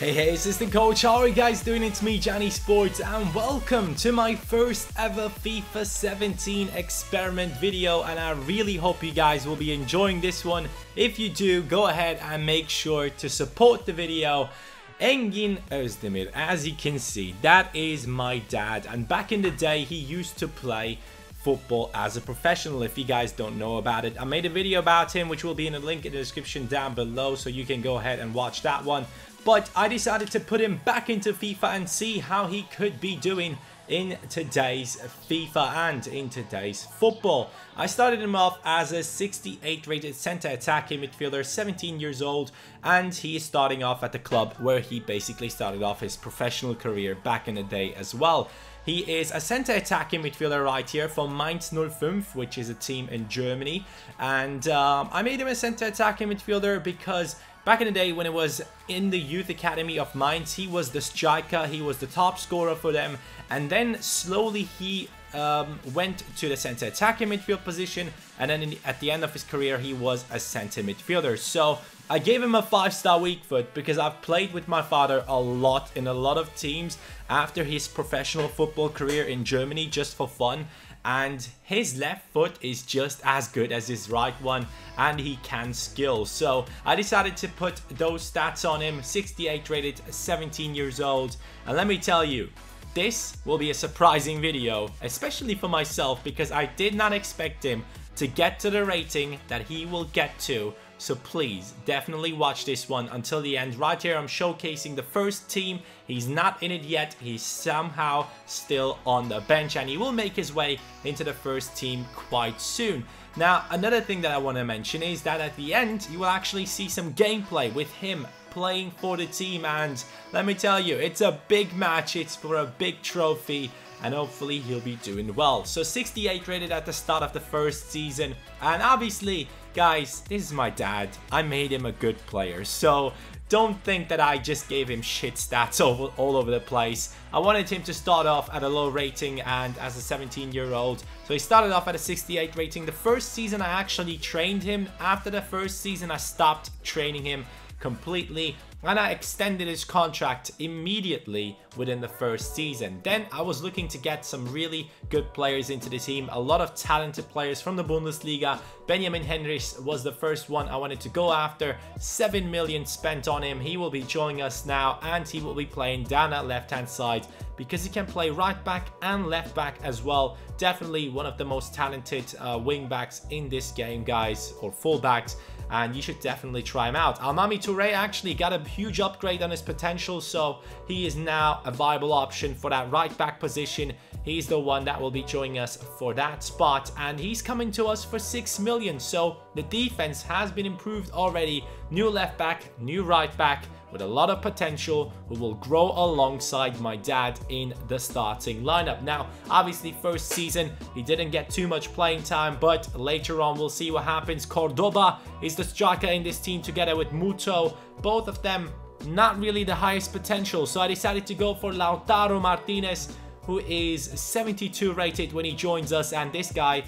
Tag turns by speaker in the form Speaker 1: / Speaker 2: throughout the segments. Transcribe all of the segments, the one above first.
Speaker 1: Hey, assistant coach, how are you guys doing? It's me, CaniSports, and welcome to my first ever FIFA 17 experiment video, and I really hope you guys will be enjoying this one. If you do, go ahead and make sure to support the video. Engin Özdemir, as you can see, that is my dad, and back in the day he used to play football as a professional. If you guys don't know about it, I made a video about him which will be in the link in the description down below, so you can go ahead and watch that one. But I decided to put him back into FIFA and see how he could be doing in today's FIFA and in today's football. I started him off as a 68 rated center attacking midfielder, 17 years old, and he is starting off at the club where he basically started off his professional career back in the day as well. He is a center attacking midfielder right here from Mainz 05, which is a team in Germany, and I made him a center attacking midfielder because back in the day when it was in the youth academy of Mainz, he was the striker, he was the top scorer for them, and then slowly he went to the center attacking midfield position, and then at the end of his career he was a center midfielder. So I gave him a 5-star weak foot because I've played with my father a lot in a lot of teams after his professional football career in Germany just for fun. And his left foot is just as good as his right one, and he can skill. So I decided to put those stats on him. 68 rated, 17 years old, and let me tell you, this will be a surprising video, especially for myself, because I did not expect him to get to the rating that he will get to. So please definitely watch this one until the end. Right here I'm showcasing the first team. He's not in it yet. He's somehow still on the bench, and he will make his way into the first team quite soon. Now, another thing that I want to mention is that at the end you will actually see some gameplay with him playing for the team, and let me tell you, it's a big match, it's for a big trophy, and hopefully he'll be doing well. So 68 rated at the start of the first season, and obviously guys, this is my dad, I made him a good player, so don't think that I just gave him shit stats all over the place. I wanted him to start off at a low rating and as a 17-year-old. So he started off at a 68 rating. The first season I actually trained him. After the first season I stopped training him completely, and I extended his contract immediately within the first season. Then I was looking to get some really good players into the team, a lot of talented players from the Bundesliga. Benjamin Henrichs was the first one I wanted to go after. 7 million spent on him. He will be joining us now, and he will be playing down that left hand side because he can play right back and left back as well. Definitely one of the most talented wing backs in this game, guys, or full backs, and you should definitely try him out. Almami Touré actually got a huge upgrade on his potential, so he is now a viable option for that right back position. He's the one that will be joining us for that spot, and he's coming to us for 6 million. So the defense has been improved already. New left back, new right back with a lot of potential, who will grow alongside my dad in the starting lineup. Now, obviously first season he didn't get too much playing time, but later on we'll see what happens. Cordoba is the striker in this team together with Muto. Both of them not really the highest potential, so I decided to go for Lautaro Martinez, who is 72 rated when he joins us, and this guy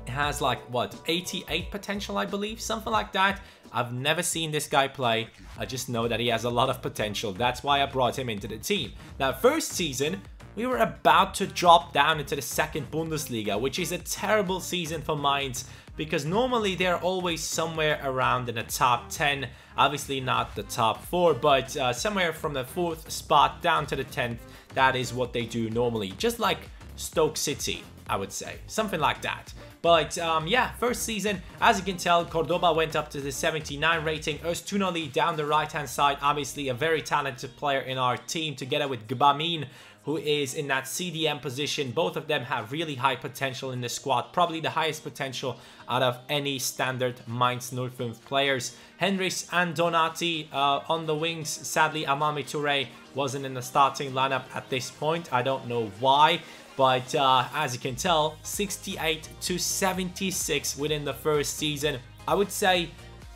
Speaker 1: has like what, 88 potential, I believe, something like that. I've never seen this guy play. I just know that he has a lot of potential. That's why I brought him into the team. Now, first season we were about to drop down into the second Bundesliga, which is a terrible season for Mainz, because normally they're always somewhere around in the top 10. Obviously not the top 4, but somewhere from the 4th spot down to the 10th. That is what they do normally, just like Stoke City, I would say, something like that. But yeah, first season, as you can tell, Cordoba went up to the 79 rating. Öztunali down the right hand side, obviously a very talented player in our team, together with Gbamin, who is in that CDM position. Both of them have really high potential in the squad, probably the highest potential out of any standard Mainz 05 players. Henrichs and Donati on the wings. Sadly, Almami Touré wasn't in the starting lineup at this point. I don't know why. But as you can tell, 68 to 76 within the first season. I would say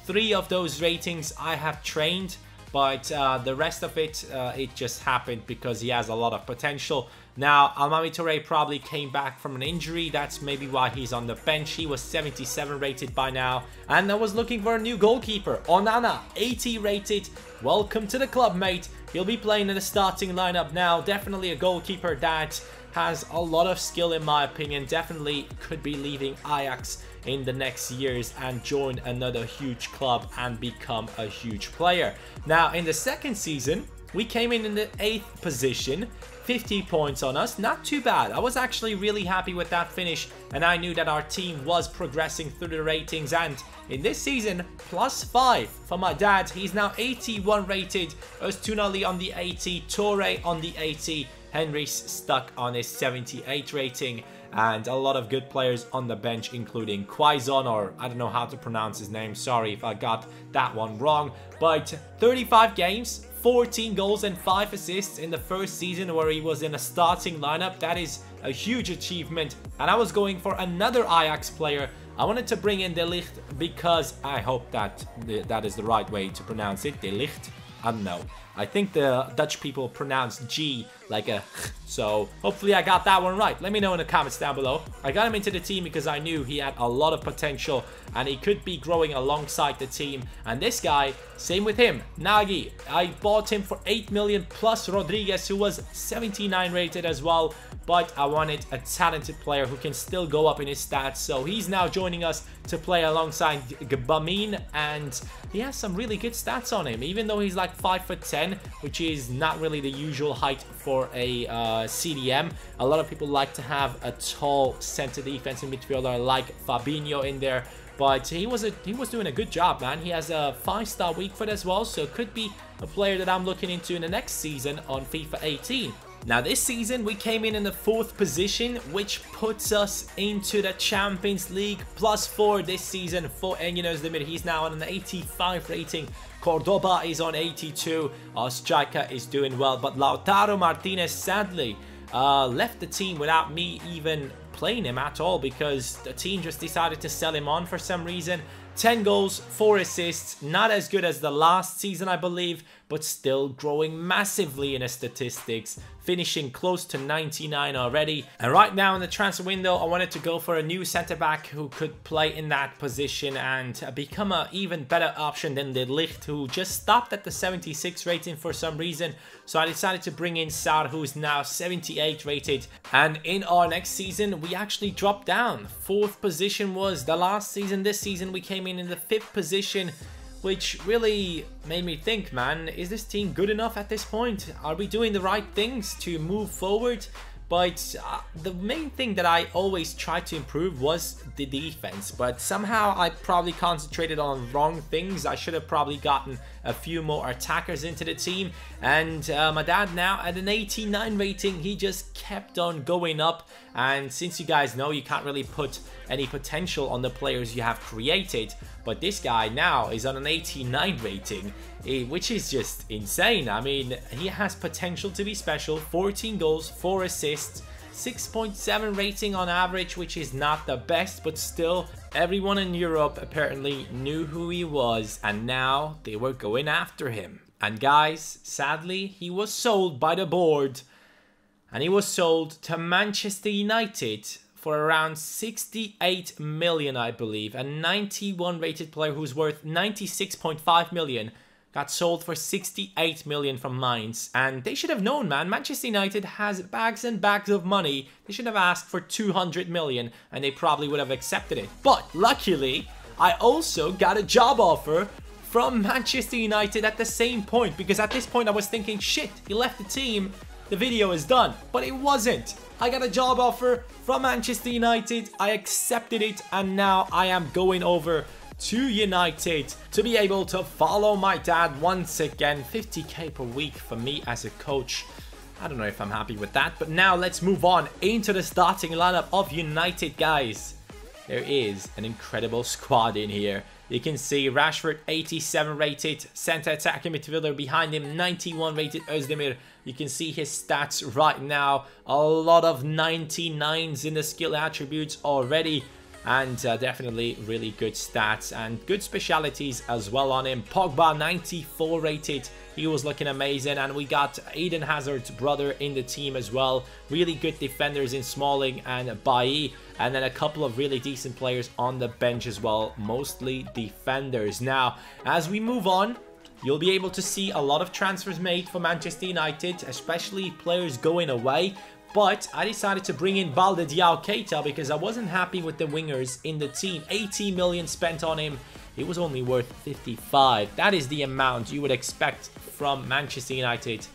Speaker 1: 3 of those ratings I have trained. but the rest of it, it just happened because he has a lot of potential. Now, Almami Touré probably came back from an injury. That's maybe why he's on the bench. He was 77 rated by now. And I was looking for a new goalkeeper. Onana, 80 rated. Welcome to the club, mate. He'll be playing in the starting lineup now. Definitely a goalkeeper that has a lot of skill in my opinion. Definitely could be leaving Ajax in the next years and join another huge club and become a huge player. Now, in the second season, we came in the 8th position. 50 points on us, not too bad. I was actually really happy with that finish, and I knew that our team was progressing through the ratings. And in this season, +5 for my dad. He's now 81 rated. Öztunali on the 80, Touré on the 80, Henry's stuck on his 78 rating, and a lot of good players on the bench, including Quaison, or I don't know how to pronounce his name. Sorry if I got that one wrong. But 35 games, 14 goals and 5 assists in the first season where he was in a starting lineup. That is a huge achievement. And I was going for another Ajax player. I wanted to bring in De Ligt because I hope that that is the right way to pronounce it. De Ligt. I don't know. I think the Dutch people pronounce G like a so hopefully I got that one right. Let me know in the comments down below. I got him into the team because I knew he had a lot of potential and he could be growing alongside the team. And this guy, same with him, Nagy. I bought him for 8 million plus Rodriguez, who was 79 rated as well. But I wanted a talented player who can still go up in his stats. So he's now joining us to play alongside Gbamin, and he has some really good stats on him. Even though he's like 5'10", which is not really the usual height for a CDM. A lot of people like to have a tall center defensive midfielder like Fabinho in there. But he was doing a good job, man. He has a 5-star weak foot as well, so could be a player that I'm looking into in the next season on FIFA 18. Now this season we came in the 4th position, which puts us into the Champions League. +4 this season for Engin Özdemir. He's now on an 85 rating. Cordoba is on 82. Our striker is doing well, but Lautaro Martinez sadly left the team without me even playing him at all because the team just decided to sell him on for some reason. 10 goals, 4 assists, not as good as the last season I believe, but still growing massively in his statistics, finishing close to 99 already. And right now in the transfer window, I wanted to go for a new centre-back who could play in that position and become an even better option than De Ligt, who just stopped at the 76 rating for some reason. So I decided to bring in Sar, who is now 78 rated. And in our next season, we actually dropped down. 4th position was the last season. This season we came in the 5th position, which really made me think, man, is this team good enough at this point? Are we doing the right things to move forward? But the main thing that I always tried to improve was the defense. But somehow I probably concentrated on wrong things. I should have probably gotten a few more attackers into the team. And my dad now at an 89 rating, he just kept on going up. And since you guys know you can't really put any potential on the players you have created, but this guy now is on an 89 rating, which is just insane. I mean, he has potential to be special. 14 goals, 4 assists, 6.7 rating on average, which is not the best, but still everyone in Europe apparently knew who he was, and now they were going after him. And guys, sadly, he was sold by the board, and he was sold to Manchester United for around 68 million, I believe. A 91 rated player who's worth 96.5 million got sold for 68 million from Mainz. And they should have known, man. Manchester United has bags and bags of money. They should have asked for 200 million and they probably would have accepted it. But luckily, I also got a job offer from Manchester United at the same point, because at this point I was thinking, shit, he left the team, the video is done. But it wasn't. I got a job offer from Manchester United, I accepted it, and now I am going over to United to be able to follow my dad once again. 50k per week for me as a coach. I don't know if I'm happy with that, but now let's move on into the starting lineup of United, guys. There is an incredible squad in here. You can see Rashford 87 rated, center attacking midfielder behind him 91 rated Özdemir. You can see his stats right now, a lot of 99s in the skill attributes already. and definitely really good stats and good specialities as well on him. Pogba 94 rated, he was looking amazing, and we got Eden Hazard's brother in the team as well. Really good defenders in Smalling and Bailly, and then a couple of really decent players on the bench as well, mostly defenders. Now, as we move on, you'll be able to see a lot of transfers made for Manchester United, especially players going away. But I decided to bring in Balde Diao Keita because I wasn't happy with the wingers in the team. 80 million spent on him. It was only worth 55. That is the amount you would expect from Manchester United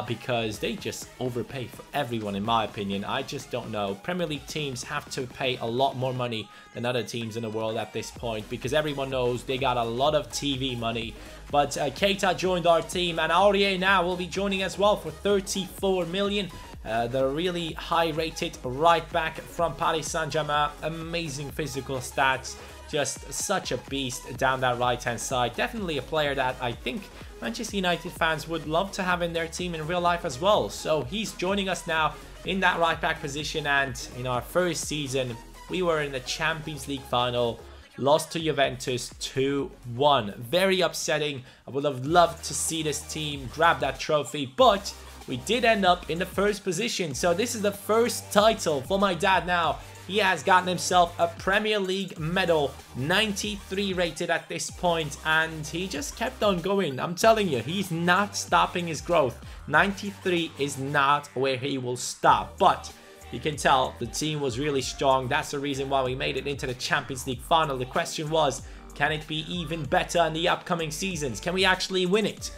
Speaker 1: because they just overpay for everyone, in my opinion. I just don't know. Premier League teams have to pay a lot more money than other teams in the world at this point because everyone knows they got a lot of TV money. But Keita joined our team, and Aurier now will be joining as well for 34 million. The really high-rated right back from Paris Saint-Germain. Amazing physical stats. Just such a beast down that right-hand side. Definitely a player that I think Manchester United fans would love to have in their team in real life as well. So he's joining us now in that right-back position. And in our first season, we were in the Champions League final. Lost to Juventus 2-1. Very upsetting. I would have loved to see this team grab that trophy, but we did end up in the first position. So this is the first title for my dad now. He has gotten himself a Premier League medal, 93 rated at this point, and he just kept on going. I'm telling you, he's not stopping his growth. 93 is not where he will stop, but you can tell the team was really strong. That's the reason why we made it into the Champions League final. The question was, can it be even better in the upcoming seasons? Can we actually win it?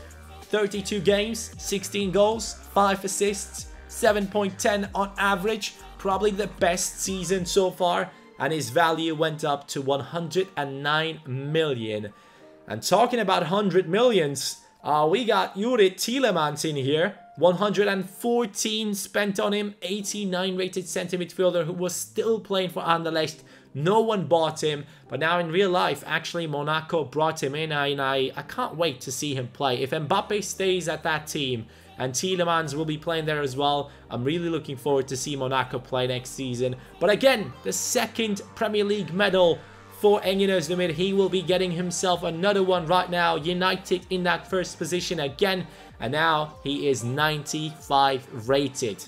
Speaker 1: 32 games, 16 goals, 5 assists, 7.10 on average. Probably the best season so far. And his value went up to 109 million. And talking about 100 millions, we got Juri Tielemans in here. 114 spent on him. 89 rated centre midfielder who was still playing for Anderlecht. No one bought him, but now in real life, actually Monaco brought him in, and I can't wait to see him play. If Mbappe stays at that team, and Tielemans will be playing there as well, I'm really looking forward to see Monaco play next season. But again, the second Premier League medal for Engin Özdemir. He will be getting himself another one right now. United in that first position again, and now he is 95 rated.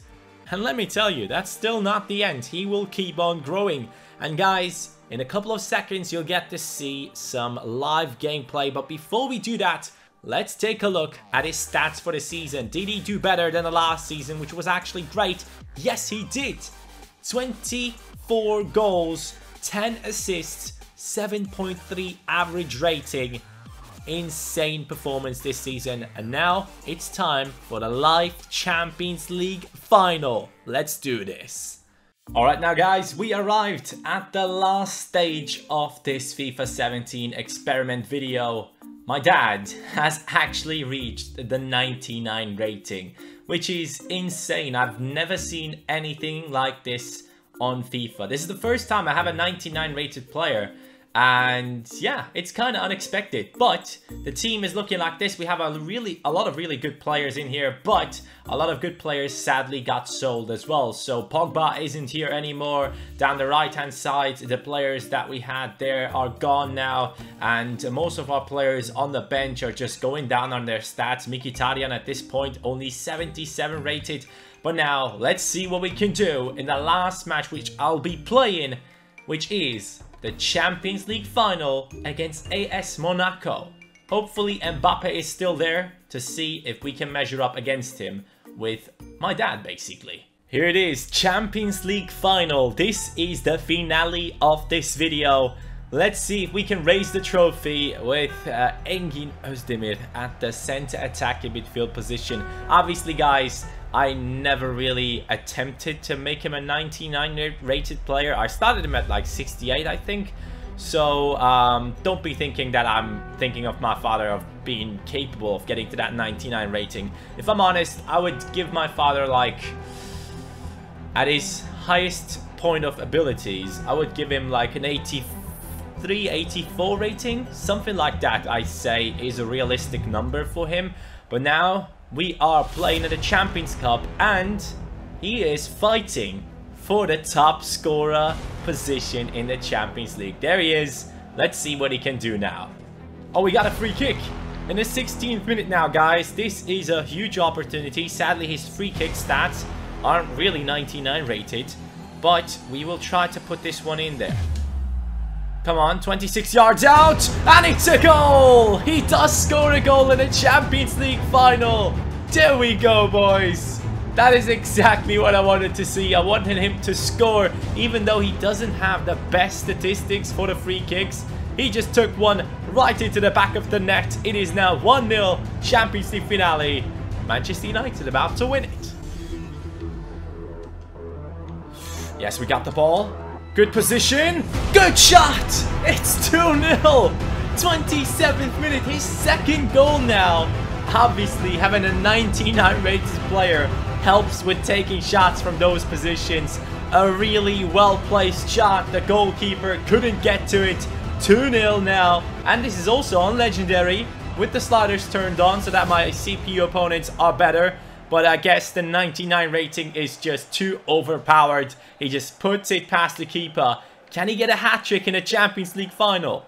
Speaker 1: And let me tell you, that's still not the end. He will keep on growing. And guys, in a couple of seconds, you'll get to see some live gameplay. But before we do that, let's take a look at his stats for the season. Did he do better than the last season, which was actually great? Yes, he did. 24 goals, 10 assists, 7.3 average rating. Insane performance this season. And now it's time for the live Champions League final. Let's do this. Alright now guys, we arrived at the last stage of this FIFA 17 experiment video. My dad has actually reached the 99 rating, which is insane. I've never seen anything like this on FIFA. This is the first time I have a 99 rated player. And yeah, it's kind of unexpected, but the team is looking like this. We have a lot of really good players in here, but a lot of good players sadly got sold as well. So Pogba isn't here anymore. Down the right hand side, the players that we had there are gone now, and most of our players on the bench are just going down on their stats. Mkhitaryan at this point only 77 rated. But now let's see what we can do in the last match which I'll be playing, which is the Champions League final against AS Monaco. Hopefully Mbappe is still there to see if we can measure up against him with my dad, basically. Here it is, Champions League final. This is the finale of this video. Let's see if we can raise the trophy with Engin Özdemir at the center attacking midfield position. Obviously, guys, I never really attempted to make him a 99 rated player. I started him at like 68, I think. So don't be thinking that I'm thinking of my father of being capable of getting to that 99 rating. If I'm honest, I would give my father, like, at his highest point of abilities, I would give him like an 83, 84 rating. Something like that, I say, is a realistic number for him. But now we are playing in the Champions Cup, and he is fighting for the top scorer position in the Champions League. There he is. Let's see what he can do now. Oh, we got a free kick in the 16th minute now, guys. This is a huge opportunity. Sadly, his free kick stats aren't really 99 rated, but we will try to put this one in there. Come on, 26 yards out, and it's a goal! He does score a goal in the Champions League final. There we go, boys. That is exactly what I wanted to see. I wanted him to score, even though he doesn't have the best statistics for the free kicks. He just took one right into the back of the net. It is now 1-0 Champions League finale. Manchester United about to win it. Yes, we got the ball. Good position. Good shot. It's 2-0. 27th minute. His second goal now. Obviously, having a 99 rated player helps with taking shots from those positions. A really well-placed shot. The goalkeeper couldn't get to it. 2-0 now. And this is also on Legendary with the sliders turned on so that my CPU opponents are better. But I guess the 99 rating is just too overpowered. He just puts it past the keeper. Can he get a hat-trick in a Champions League final?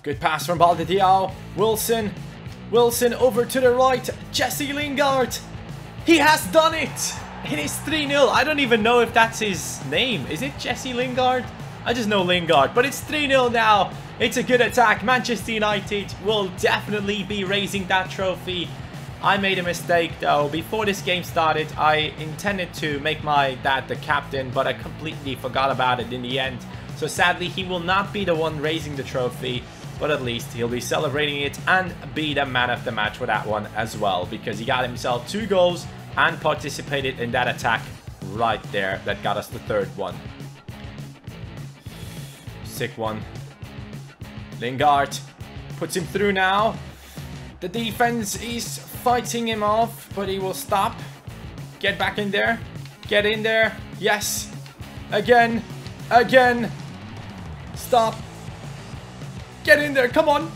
Speaker 1: Good pass from Baldidiao. Wilson over to the right. Jesse Lingard. He has done it. It is 3-0. I don't even know if that's his name. Is it Jesse Lingard? I just know Lingard. But it's 3-0 now. It's a good attack. Manchester United will definitely be raising that trophy. I made a mistake though. Before this game started, I intended to make my dad the captain, but I completely forgot about it in the end. So sadly, he will not be the one raising the trophy, but at least he'll be celebrating it and be the man of the match for that one as well, because he got himself 2 goals and participated in that attack right there that got us the 3rd one. Sick one. Lingard puts him through now. The defense is fighting him off, but he will stop. Get back in there. Get in there. Yes. Again. Again. Stop. Get in there. Come on.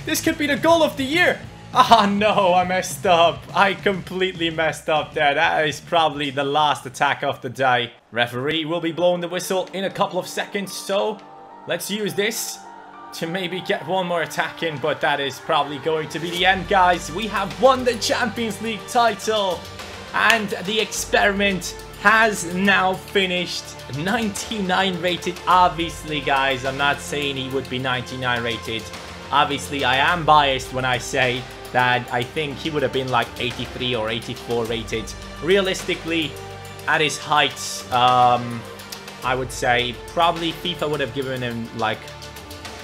Speaker 1: This could be the goal of the year. Ah, no. I messed up. I completely messed up there. That is probably the last attack of the day. Referee will be blowing the whistle in a couple of seconds, so let's use this to maybe get one more attack in, but that is probably going to be the end, guys. We have won the Champions League title, and the experiment has now finished. 99 rated, obviously, guys. I'm not saying he would be 99 rated. Obviously, I am biased when I say that I think he would have been like 83 or 84 rated. Realistically, at his height, I would say probably FIFA would have given him like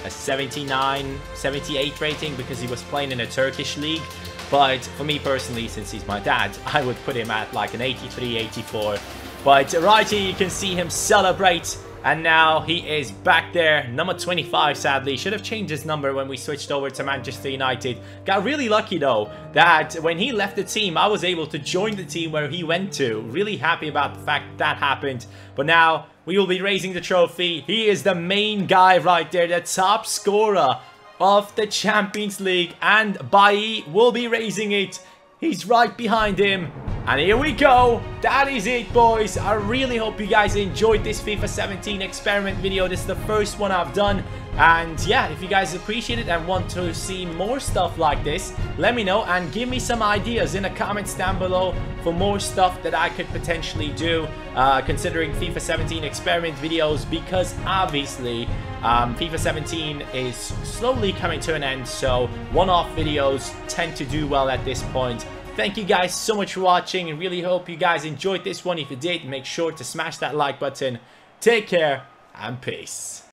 Speaker 1: a 79, 78 rating because he was playing in a Turkish league. But for me personally, since he's my dad, I would put him at like an 83, 84. But right here you can see him celebrate. And now he is back there. Number 25, sadly. Should have changed his number when we switched over to Manchester United. Got really lucky, though, that when he left the team, I was able to join the team where he went to. Really happy about the fact that happened. But now we will be raising the trophy. He is the main guy right there. The top scorer of the Champions League. And Bailly will be raising it. He's right behind him. And here we go. That is it, boys. I really hope you guys enjoyed this FIFA 17 experiment video. This is the first one I've done. And yeah, if you guys appreciate it and want to see more stuff like this, let me know and give me some ideas in the comments down below for more stuff that I could potentially do, considering FIFA 17 experiment videos, because obviously FIFA 17 is slowly coming to an end, so one-off videos tend to do well at this point. Thank you guys so much for watching, and really hope you guys enjoyed this one. If you did, make sure to smash that like button. Take care and peace.